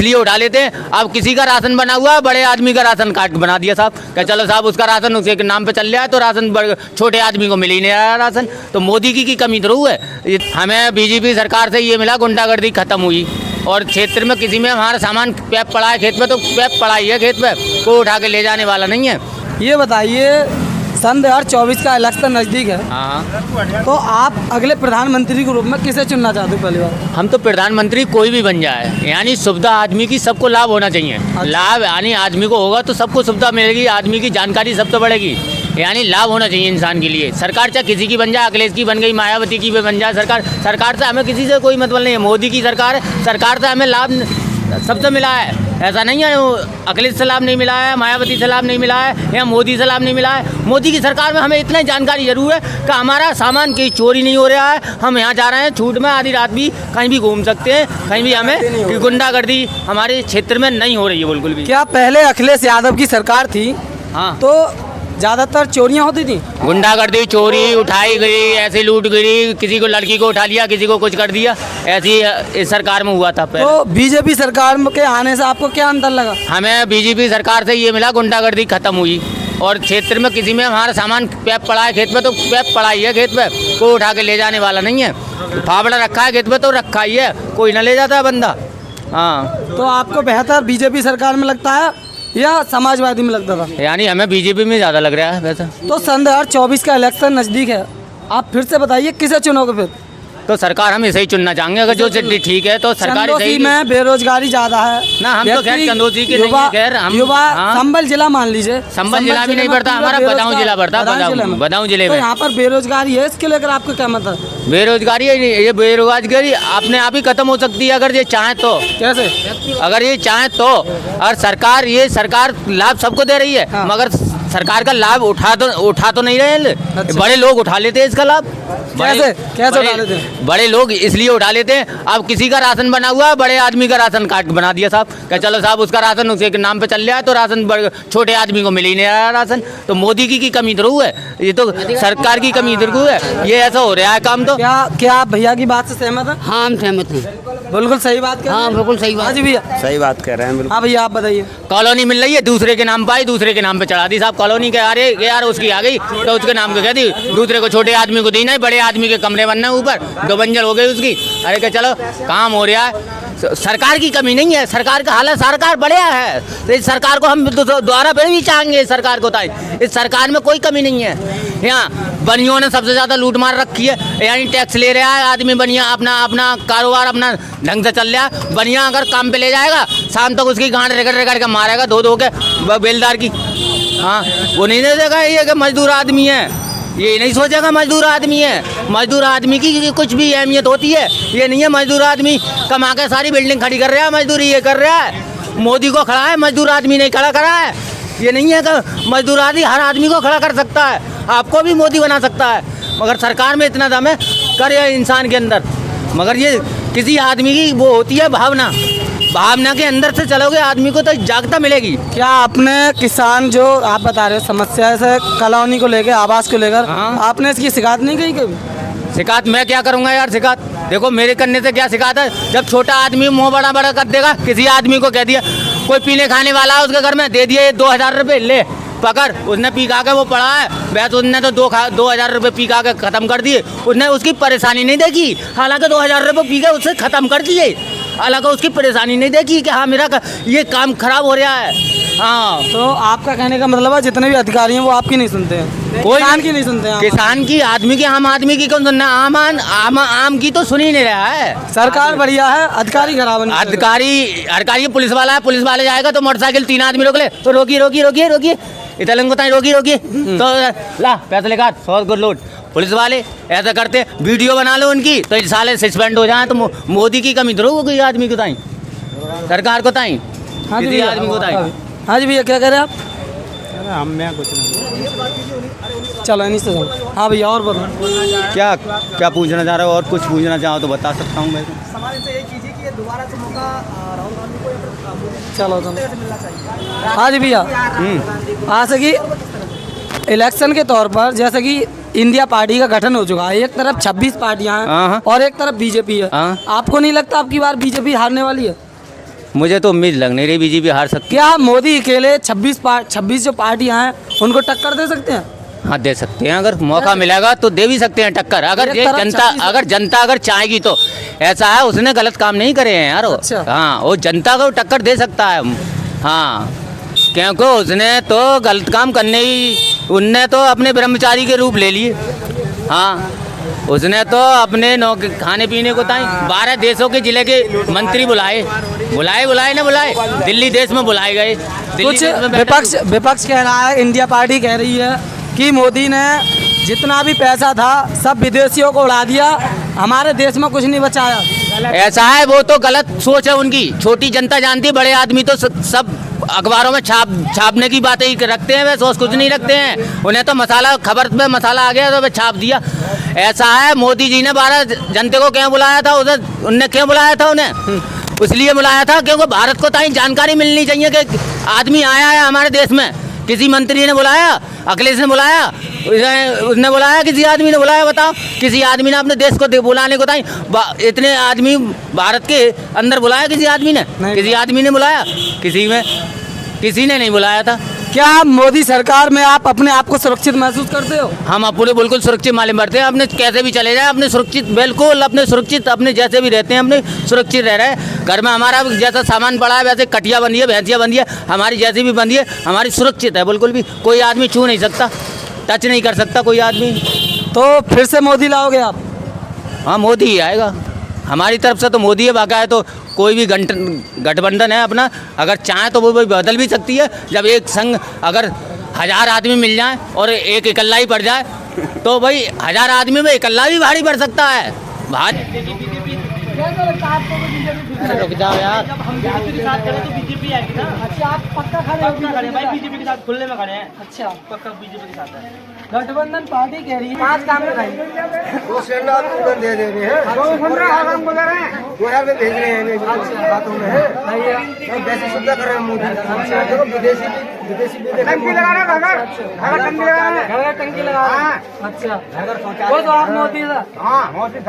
इसलिए उठा लेते हैं। अब किसी का राशन बना हुआ है, बड़े आदमी का राशन कार्ड बना दिया साहब, क्या चलो साहब उसका राशन उसके नाम पे चल रहा है, तो राशन छोटे आदमी को मिल ही नहीं रहा राशन। तो मोदी की कमी जरूर है। हमें बीजेपी सरकार से ये मिला, गुंडागर्दी खत्म हुई और क्षेत्र में किसी में हमारा सामान पैप पड़ा है खेत में, तो पैप पड़ा ही है खेत में, कोई उठा के ले जाने वाला नहीं है। ये बताइए, सन 2024 का इलेक्शन नज़दीक है, हाँ, तो आप अगले प्रधानमंत्री के रूप में किसे चुनना चाहते हो? पहली बार हम तो प्रधानमंत्री कोई भी बन जाए, यानी सुविधा आदमी की सबको लाभ होना चाहिए। लाभ यानी आदमी को होगा तो सबको सुविधा मिलेगी, आदमी की जानकारी सबसे बढ़ेगी, यानी लाभ होना चाहिए इंसान के लिए। सरकार चाहे किसी की बन जाए, अखिलेश की बन गई, मायावती की भी बन जाए सरकार से हमें किसी से कोई मतलब नहीं है। मोदी की सरकार है, सरकार से हमें लाभ सबसे मिला है, ऐसा नहीं है अखिलेश से लाभ नहीं मिला है, मायावती से लाभ नहीं मिला है या मोदी से लाभ नहीं मिला है। मोदी की सरकार में हमें इतना जानकारी जरूर है कि हमारा सामान की चोरी नहीं हो रहा है, हम यहाँ जा रहे हैं छूट में, आधी रात भी कहीं भी घूम सकते हैं, कहीं भी हमें गुंडागर्दी हमारे क्षेत्र में नहीं हो रही है बिल्कुल भी। क्या पहले अखिलेश यादव की सरकार थी, हाँ, तो ज़्यादातर चोरियाँ होती थी? गुंडागर्दी, चोरी उठाई गई, ऐसे लूट गई, किसी को लड़की को उठा लिया, किसी को कुछ कर दिया, ऐसी इस सरकार में हुआ था पहले। तो बीजेपी सरकार के आने से आपको क्या अंतर लगा? हमें बीजेपी सरकार से ये मिला, गुंडागर्दी खत्म हुई और क्षेत्र में किसी में हमारा सामान पैप पड़ा है खेत में, तो पैप पड़ा ही है खेत में, कोई उठा के ले जाने वाला नहीं है। फावड़ा रखा है खेत में तो रखा ही है, कोई ना ले जाता है बंदा। हाँ, तो आपको बेहतर बीजेपी सरकार में लगता है या समाजवादी में लगता था? यानी हमें बीजेपी में ज़्यादा लग रहा है वैसे। तो सन 2024 का इलेक्शन नज़दीक है, आप फिर से बताइए किसे चुनोगे फिर? तो सरकार हम इसे ही चुनना चाहेंगे, अगर जो ठीक है तो सरकार चंदौसी में बेरोजगारी ज्यादा है ना, हम तो खैर चंदौसी के नहीं है, खैर हम युवा हाँ, संभल जिला मान लीजिए, संभल जिला भी नहीं पड़ता हमारा, बदाऊं जिला पड़ता, बदाऊं जिले तो में। यहाँ पर बेरोजगारी है, इसके लेकर आपको क्या मतलब? बेरोजगारी ये बेरोजगारी अपने आप ही खत्म हो सकती है अगर ये चाहे तो। कैसे? अगर ये चाहे तो, और सरकार लाभ सबको दे रही है, हाँ। मगर सरकार का लाभ उठा तो नहीं रहे। अच्छा। बड़े लोग उठा लेते हैं इसका लाभ। कैसे उठा लेते हैं? बड़े लोग इसलिए उठा लेते हैं। अब किसी का राशन बना हुआ है, बड़े आदमी का राशन कार्ड बना दिया साहब, क्या चलो साहब उसका राशन उसके नाम पे चल रहा है, तो राशन छोटे आदमी को मिल ही नहीं रहा राशन। तो मोदी की कमी जरूर है, ये तो सरकार की कमी जरूर है, ये ऐसा हो रहा है काम। तो क्या आप भैया की बात से सहमत हैं? हाँ, हम सहमत हैं। बिल्कुल सही बात कर। हाँ, बिल्कुल सही बात। हाँ जी भैया, सही बात कह रहे हैं बिल्कुल। हाँ भैया आप बताइए। कॉलोनी मिल रही है, दूसरे के नाम पाई, दूसरे के नाम पे चढ़ा दी साहब कॉलोनी के। अरे यार उसकी आ गई तो उसके नाम पे कह दी, दूसरे को छोटे आदमी को दी नहीं, बड़े आदमी के कमरे बनना ऊपर, 2 मंजिल हो गई उसकी। अरे क्या चलो काम हो रहा है, सरकार की कमी नहीं है, सरकार का हालत सरकार बढ़िया है, तो इस सरकार को हम दोबारा फिर भी चाहेंगे, इस सरकार को। इस सरकार में कोई कमी नहीं है। यहाँ बनियों ने सबसे ज़्यादा लूट मार रखी है, यानी टैक्स ले रहा है आदमी, बनिया अपना कारोबार अपना ढंग से चल रहा है। बनिया अगर काम पे ले जाएगा, शाम तक उसकी गांड रगड़ के मारेगा धो के बेलदार की। हाँ, वो नहीं देगा ये कि मजदूर आदमी है, ये नहीं सोचेगा मजदूर आदमी है। मजदूर आदमी की कुछ भी अहमियत होती है, ये नहीं है मजदूर आदमी कमा के सारी बिल्डिंग खड़ी कर रहा है, मजदूरी ये कर रहा है, मोदी को खड़ा है, मजदूर आदमी नहीं खड़ा करा है। ये नहीं है कि मजदूर आदमी हर आदमी को खड़ा कर सकता है, आपको भी मोदी बना सकता है, मगर सरकार में इतना दम है करे इंसान के अंदर। मगर ये किसी आदमी की वो होती है भावना के अंदर से चलोगे आदमी को तो जागता मिलेगी। क्या आपने किसान जो आप बता रहे हो समस्या से कॉलोनी को लेकर, आवास को लेकर, हाँ। आपने इसकी शिकायत नहीं की कभी? शिकायत मैं क्या करूंगा यार, शिकायत देखो मेरे करने से क्या शिकायत है। जब छोटा आदमी मुंह बड़ा कर देगा, किसी आदमी को कह दिया, कोई पीने खाने वाला है उसके घर में, दे दिए 2000 रुपये, ले पकड़, उसने पी खा के वो पड़ा है वैसे, उसने तो 2000 रुपये पी खा के ख़त्म कर दिए, उसने उसकी परेशानी नहीं देखी, हालांकि 2000 रुपये पी के उससे ख़त्म कर दिए, हालांकि उसकी परेशानी नहीं देखी कि हाँ मेरा ये काम खराब हो रहा है। हाँ, तो आपका कहने का मतलब है जितने भी अधिकारी हैं वो आपकी नहीं सुनते हैं, कोई किसान की नहीं सुनते हैं? किसान की, आदमी की, आम आदमी की कौन सुनना? आम की तो सुन ही नहीं रहा है। सरकार बढ़िया है, अधिकारी खराब है। अधिकारी पुलिस वाला है, पुलिस वाले जाएगा तो मोटरसाइकिल 3 आदमी रोक ले तो रोकिए इतने को रोकिए तो ला पैसे लेकर 100 को लोड। पुलिस वाले ऐसा करते, वीडियो बना लो उनकी तो इस साले सस्पेंड हो जाए। तो मोदी की कमी जरूर कोई आदमी को ताई, सरकार को ताई, किसी आदमी को ताई। हाँ जी भैया क्या कह रहे हैं आप? मैं कुछ नहीं। चलो इन्हीं से चलो। हाँ भैया और बताओ क्या पूछना चाह रहे हो, और कुछ पूछना चाहो तो बता सकता हूँ मैं। चलो हाँ जी भैया, जैसे कि इलेक्शन के तौर पर जैसे कि इंडिया पार्टी का गठन हो चुका है, एक तरफ 26 पार्टियां हैं और एक तरफ बीजेपी है, आपको नहीं लगता आपकी बार बीजेपी हारने वाली है? मुझे तो उम्मीद लग नहीं रही बीजेपी हार सकती। क्या मोदी अकेले 26 जो पार्टियां हैं उनको टक्कर दे सकते हैं? हाँ दे सकते हैं, अगर मौका मिलेगा तो दे भी सकते हैं टक्कर। अगर एक ये तरफ जनता 26 अगर जनता अगर चाहेगी तो। ऐसा है, उसने गलत काम नहीं करे हैं यार वो। अच्छा। हाँ, वो जनता को टक्कर दे सकता है। हाँ, क्योंकि उसने तो गलत काम करने ही, उनने तो अपने ब्रह्मचारी के रूप ले लिए। हाँ, उसने तो अपने खाने पीने को ताई 12 देशों के जिले के मंत्री बुलाए ना बुलाए, दिल्ली देश में बुलाए गए। कुछ विपक्ष कह रहा है, इंडिया पार्टी कह रही है कि मोदी ने जितना भी पैसा था सब विदेशियों को उड़ा दिया, हमारे देश में कुछ नहीं बचाया। ऐसा है, वो तो गलत सोच है उनकी। छोटी जनता जानती है, बड़े आदमी तो सब अखबारों में छापने की बातें ही रखते हैं, वे सोच कुछ नहीं रखते हैं। उन्हें तो मसाला, खबर में मसाला आ गया तो वे छाप दिया। ऐसा है, मोदी जी ने 12 जनता को क्यों बुलाया था उधर, उनने क्यों बुलाया था उन्हें? इसलिए बुलाया था क्योंकि भारत को ताई जानकारी मिलनी चाहिए कि आदमी आया है हमारे देश में। किसी मंत्री ने बुलाया, अखिलेश ने बुलाया, उसने बुलाया, किसी आदमी ने बुलाया? बताओ, किसी आदमी ने अपने देश को बुलाने को ताई इतने आदमी भारत के अंदर बुलाया किसी आदमी ने? किसी आदमी ने बुलाया? किसी ने नहीं बुलाया था। क्या मोदी सरकार में आप अपने आप को सुरक्षित महसूस करते हो? हम पूरे बिल्कुल सुरक्षित मालूम पड़ते हैं। अपने कैसे भी चले जाए, अपने सुरक्षित, बिल्कुल अपने सुरक्षित, अपने जैसे भी रहते हैं अपने सुरक्षित रह रहे हैं। घर में हमारा जैसा सामान पड़ा है, वैसे कटिया बंधी है, भैंसियाँ बंधी है, हमारी जैसी भी बंधी है, हमारी सुरक्षित है बिल्कुल भी। कोई आदमी छू नहीं सकता, टच नहीं कर सकता कोई आदमी। तो फिर से मोदी लाओगे आप? हाँ, मोदी ही आएगा हमारी तरफ से तो। मोदी है, बाका है तो कोई भी गठबंधन है अपना, अगर चाहे तो वो बदल भी सकती है। जब एक संग अगर 1000 आदमी मिल जाए और एक इकल्ला ही पड़ जाए तो भाई 1000 आदमी में इकल्ला भी भारी पड़ सकता है। रुक जाओ यार, हम बीजेपी के साथ खड़े तो बीजेपी आएगी ना। अच्छा, आप पक्का खड़े हो? भाई बीजेपी के साथ खुलने में खड़े हैं। अच्छा, पक्का बीजेपी के साथ है। गठबंधन पार्टी कह रही है 5 काम दिखाएंगे। वो सिलेंडर तुरंत दे दे रहे हैं, वो 2000 में भेज रहे हैं बातों में है। वैसे सुविधा कर रहे हैं मोदी। देखो विदेशी टंकी लगा रहे हैं, टंकी लगा रहे हैं। अच्छा, वो तो आप मोदी। हाँ, मोदी